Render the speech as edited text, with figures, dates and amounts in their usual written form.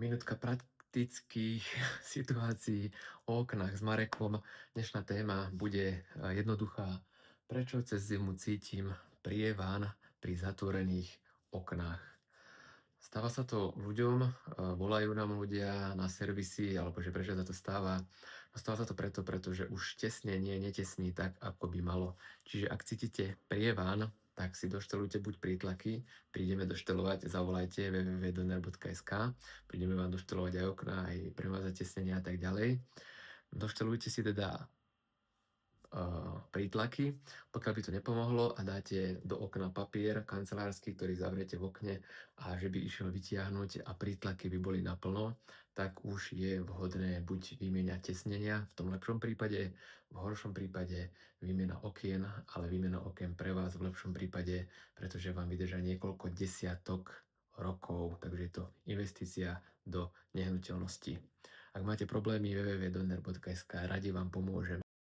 Minútka praktických situácií o oknách s Marekom. Dnešná téma bude jednoduchá. Prečo cez zimu cítim prievan pri zatvorených oknách? Stáva sa to ľuďom, volajú nám ľudia na servisy, alebo že prečo sa to stáva. No stáva sa to pretože už tesnenie netesní tak, ako by malo. Čiže ak cítite prievan, tak si doštelujte buď prítlaky, prídeme doštelovať, zavolajte www.donner.sk, prídeme vám doštelovať aj okná, aj premazať tesnenie a tak ďalej. Doštelujte si teda prítlaky. Pokiaľ by to nepomohlo a dáte do okna papier kancelársky, ktorý zavriete v okne a že by išiel vytiahnuť a prítlaky by boli naplno, tak už je vhodné buď vymieňať tesnenia, v tom lepšom prípade, v horšom prípade výmena okien, ale výmena okien pre vás v lepšom prípade, pretože vám vydržia niekoľko desiatok rokov, takže je to investícia do nehnuteľnosti. Ak máte problémy, www.donner.sk, radi vám pomôžem.